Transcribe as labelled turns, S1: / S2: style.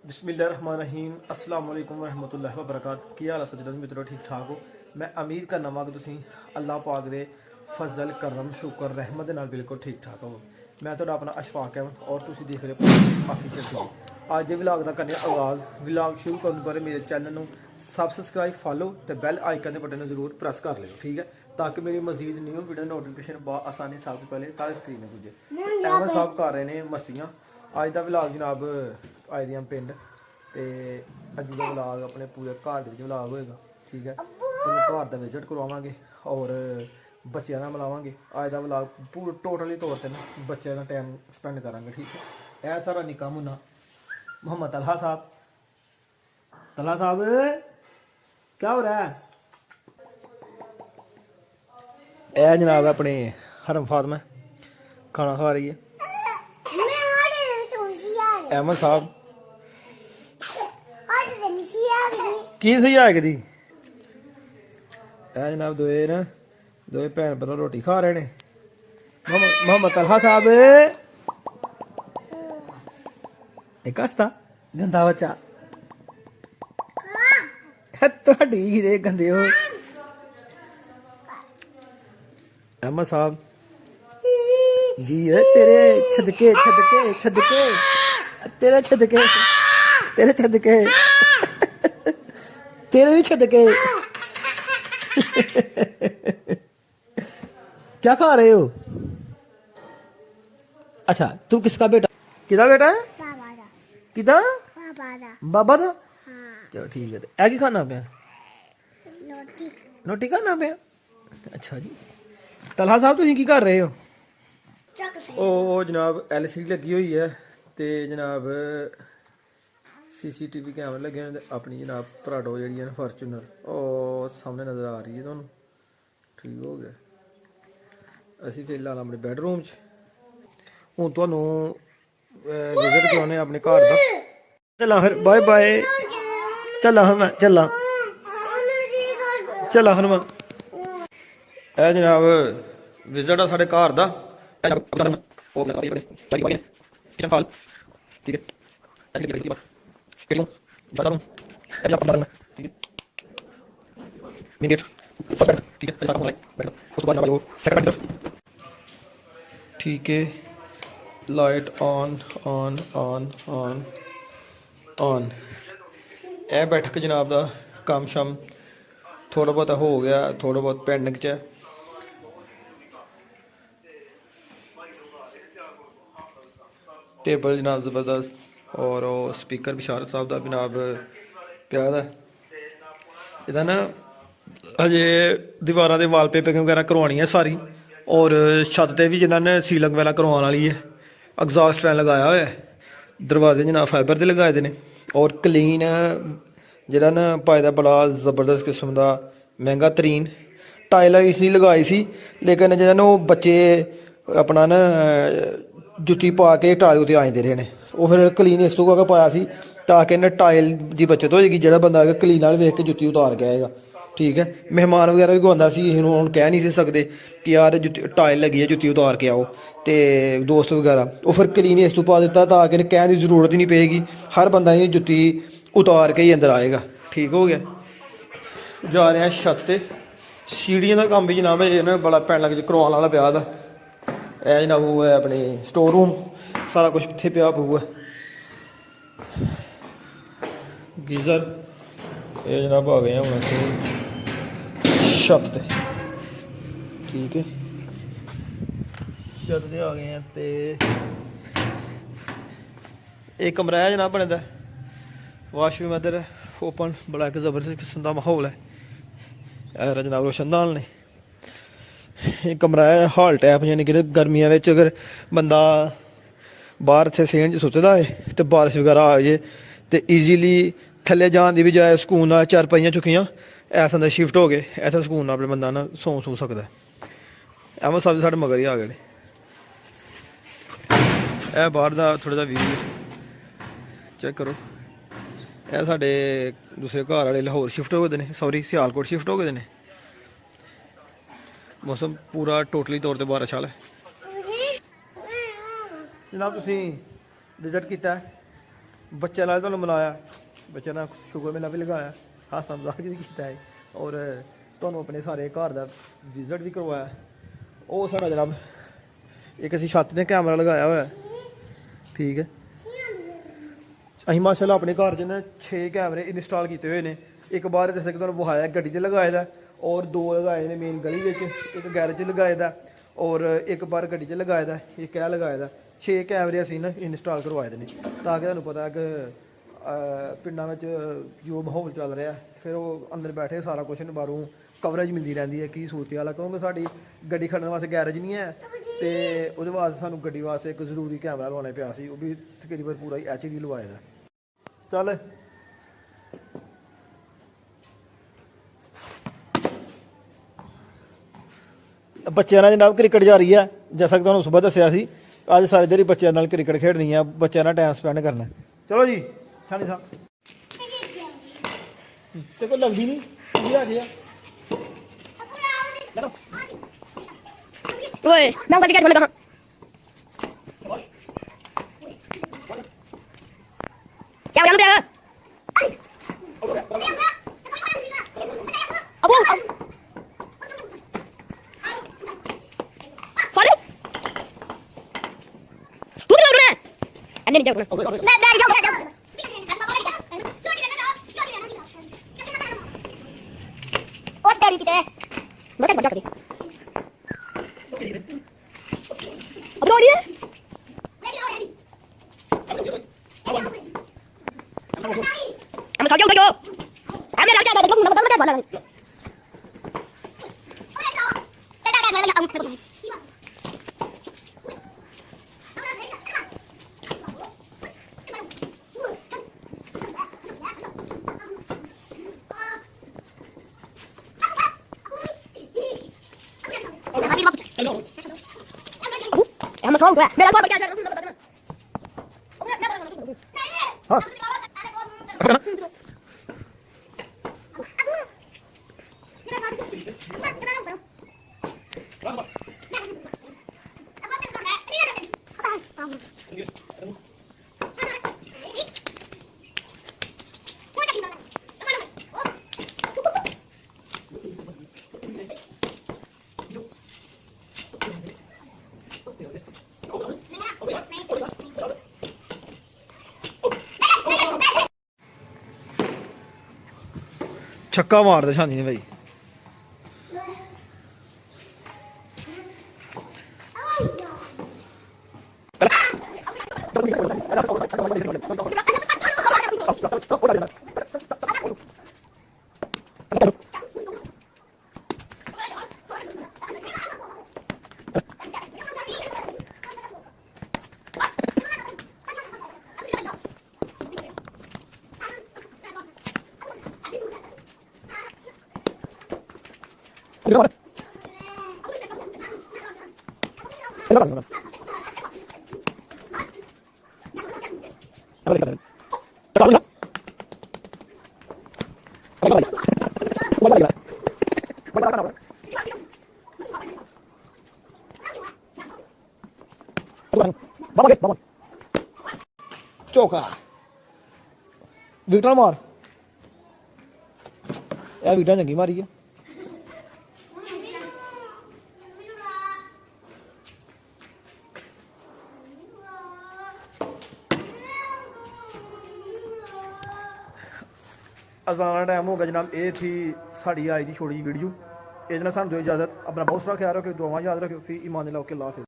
S1: बिस्मिल्लाहिर्रहमानिर्रहीम अस्सलाम वालेकुम रहमतुल्लाहि व बरकातहू। की हाल है सज्जनों मित्रों, ठीक ठाक हो। मैं उम्मीद करना वा कि तुसीं अल्लाह पाक दे फजल करम शुक्र रहमत दे नाल बिल्कुल ठीक ठाक हो। मैं तुहाडा अपना अशफाक है और तुसीं देख रहे हो ऑफिशियल टीवी। अज दे व्लॉग दा करने आगाज़। व्लॉग शुरू करने पर मेरे चैनल नूं सबसक्राइब फॉलो ते बैल आइकन दे बटन जरूर प्रेस कर लियो, ठीक है, ताकि मेरी मजीद न्यू वीडियो नोटिफिकेशन आसानी सबसे पहले तारी स्क्रीन पर पुजे। अहमद साहब कर रहे हैं मस्तियाँ। अज का व्लॉग जनाब आए दे पिंड ते अज का व्लॉग अपने पूरे घर के व्लॉग होएगा, ठीक है। घर का विजिट करवावांगे और बच्चों का मिलावांगे। अज का व्लॉग पूरा टोटली तौर पर बच्चों का टाइम स्पेंड करांगे, ठीक है। यह सारा निक्का मुन्ना मोहम्मद तलहा साहब। तलहा साहब क्या हो रहा है? यह जनाब अपने हरम फातमा खाना खा रही है। अहमद साहब की सही आ गई जनाब दोए भैन भरा रोटी खा रहे ने। मोहम्मद तलहा साहब एक हसता गंदा बच्चा तुहाडी गंदे हो। अहमद साहब जी तेरे छदके छदके छदके तेरे छदके तेरे छदके तेरे भी छदके क्या खा रहे हो? अच्छा तुम किसका बेटा? किदा बेटा है? किदा? बाबा दा। चलो ठीक है। ऐ की खाना पे? रोटी खाना पे। अच्छा जी। तलहा साहब तुम की कर रहे हो? ओ जनाब LCD लगी हुई है ते जनाब CCTV कैमरे लगे हुए। अपनी जनाब पराडो जी है फॉर्चूनर ओ सामने नज़र आ रही है तुहानू, ठीक हो गया। असी फिलहाल अपने बैडरूम च हूँ तुहानू विजिट कराने अपने घर का। चला फिर बाय बाय। चला फिर मैं चला चला फिर मैं ए जनाब विजिट आ साढ़े घर का। किचन हॉल ठीक है। ठीक है light on on on on on. यह बैठक जनाब का काम शाम थोड़ा बहुत हो गया, थोड़ा बहुत पेंडिंग च है। टेबल जनाब जबरदस्त और स्पीकर बिशारत साहब का जनाब प्यार है। इधर ना अजे दीवारों के वालपेपर वगैरह करवानी है सारी और छत पर भी जिन्होंने सीलिंग वगैरह करवाने वाली है। एग्जॉस्ट फैन लगाया हुआ है। दरवाजे जनाब फाइबर के लगाए देने और क्लीन जरा ना पाए दा बड़ा जबरदस्त किस्म का महंगा तरीन टाइल इसी लगाई सी, लेकिन जो ना बच्चे अपना ना जुत्ती पा के टाइल उत्ते आ जाते रहे हैं। वो फिर क्लीन इस तो पाया सी ताकि इन्हें टाइल की बचत हो जाएगी। जो बंदा क्लीन वाल वेख के जुत्ती उतार के आएगा, ठीक है। मेहमान वगैरह भी गुआंदा सी, हम कह नहीं सी सकते कि यार जुत्ती टाइल लगी है जुत्ती उतार के आओ, तो दोस्त वगैरह वो फिर क्लीन इस तो पा दिता ताकि इन्हें कहने की जरूरत ही नहीं पेगी। हर बंदा इन्हें जुत्ती उतार के ही अंदर आएगा, ठीक हो गया। जा रहे हैं छत ते। सीढ़ियों का काम भी जनाब बड़ा पैन लग करवाने वाला प्या दा। यह जनाब वो है अपने स्टोर रूम, सारा कुछ इत्थे पिया पऊआ। गीजर ये जनाब आ गए हैं हम अस छत ते, ठीक है। छत ते आ गए हैं ते एक कमरा है जनाब बने दा। वाशरूम इधर ओपन, बड़ा एक जबरदस्त किस्म का माहौल है। यार जनाब रोशनदान ने एक कमरा है हॉल टाइप, यानी कि गर्मियों में अगर बंदा बाहर इतने सेहन च सुतदा है तो बारिश वगैरह आ जाए तो ईजीली थल्ले जाने की बजाय सुकून नाल चारपाइयां चुक्कियां ऐसा अंदर शिफ्ट हो गए, ऐसा सुकून नाल अपने बंदा ना सौ सकता है। अहमद साहब साढ़े मगर ही आ गए। यह बाहर का थोड़ा जा व्यू चेक करो। यह साढ़े दूसरे घर वाले लाहौर शिफ्ट हो गए हैं, सॉरी सियालकोट शिफ्ट हो गए हैं। मौसम पूरा टोटली तौर पर बारिश वाला है। जनाब तुसीं विजिट किया बच्चे नाल तुहानूं मिलाया, बच्चे नाल शुगर मेला भी लगाया, हासा मजाक भी कीता है और तुहानूं अपने सारे घर दा विजिट भी करवाया। ਉਹ ਸਾਡਾ ਜਨਾਬ ਇੱਕ ਅਸੀਂ ਛੱਤ ਤੇ ਕੈਮਰਾ ਲਗਾਇਆ ਹੋਇਆ, ਠੀਕ ਹੈ। ਅਸੀਂ ਮਾਸ਼ਾਅੱਲਾ ਆਪਣੇ ਘਰ 'ਚ ਨਾ 6 ਕੈਮਰੇ ਇੰਸਟਾਲ ਕੀਤੇ ਹੋਏ ਨੇ। ਇੱਕ ਬਾਹਰ ਜਿਵੇਂ ਕਿ ਤੁਹਾਨੂੰ ਵਿਖਾਇਆ ਗੱਡੀ 'ਤੇ ਲਗਾਏ ਦਾ, ਔਰ 2 ਲਗਾਏ ਨੇ ਮੇਨ ਗਲੀ ਵਿੱਚ, ਇੱਕ ਗੈਰੇਜ 'ਚ ਲਗਾਏ ਦਾ, ਔਰ ਇੱਕ ਬਾਹਰ ਗੱਡੀ 'ਚ ਲਗਾਏ ਦਾ, ਇੱਕ ਇਹ ਲਗਾਏ ਦਾ। 6 ਕੈਮਰੇ ਅਸੀਂ ਨਾ ਇੰਸਟਾਲ ਕਰਵਾਏ ਦੇ ਨੇ ਤਾਂ ਕਿ ਤੁਹਾਨੂੰ ਪਤਾ ਕਿ ਪਿੰਡਾਂ ਵਿੱਚ ਜੋ ਮਾਹੌਲ ਚੱਲ ਰਿਹਾ, ਫਿਰ ਉਹ ਅੰਦਰ ਬੈਠੇ ਸਾਰਾ ਕੁਛ ਬਾਹਰੋਂ ਕਵਰੇਜ ਮਿਲਦੀ ਰਹਿੰਦੀ ਹੈ ਕੀ ਸੂਰਤ ਹਾਲ ਹੈ। ਕਿਉਂਕਿ ਸਾਡੀ ਗੱਡੀ ਖੜਨ ਵਾਸਤੇ ਗੈਰੇਜ ਨਹੀਂ ਹੈ ਤੇ ਉਹਦੇ ਵਾਸਤੇ ਸਾਨੂੰ ਗੱਡੀ ਵਾਸਤੇ ਇੱਕ ਜ਼ਰੂਰੀ ਕੈਮਰਾ ਲਵਾਉਣਾ ਪਿਆ ਸੀ, ਉਹ ਵੀ ਤਕਰੀਬਨ ਪੂਰਾ ਹੀ HD ਲਵਾਇਆ ਦਾ। ਚੱਲ ਬੱਚਿਆਂ ਨਾਲ ਜਨਾਬ ਕ੍ਰਿਕਟ ਜਾ ਰਹੀ ਹੈ, ਜੈਸਾ ਕਿ ਤੁਹਾਨੂੰ ਸੁਬਾਹ ਦੱਸਿਆ ਸੀ। ਅੱਜ ਸਾਰੇ ਦਿਨ ਬੱਚਿਆਂ ਨਾਲ ਕ੍ਰਿਕਟ ਖੇਡਣੀ ਹੈ, ਬੱਚਿਆਂ ਨਾਲ ਟਾਈਮ ਸਪੈਂਡ ਕਰਨਾ। ਚਲੋ ਜੀ ਸ਼ਾਨੀ ਸਾਹਿਬ ਤੇ ਕੋਈ ਲੱਗਦੀ ਨਹੀਂ ਕੀ ਆ ਗਿਆ
S2: Woi, bang tadi kan boleh kah? Ya udah lu dia. Abu. Sorry. Tu dia mana? Anda ni jauh. Nah, jauh. Oh, dari kita. Mereka banyak tadi. Apa dia? Am sao vô vô. Am này ra đây nó nó nó nó. Em mà không kìa, mẹ đã qua bachay rồi.
S1: छक्का मार दे शानी ने भाई। चौका विकटा मार यार, विकटा चंगी मारी है। अजान का टाइम हो गया जनाब। ये थी साड़ी आज की छोटी जी वीडियो। ये सानू दो इजाजत। अपना बहुत सारा ख्याल रखो, दुआवां याद रखो। फी ईमान अल्लाह के।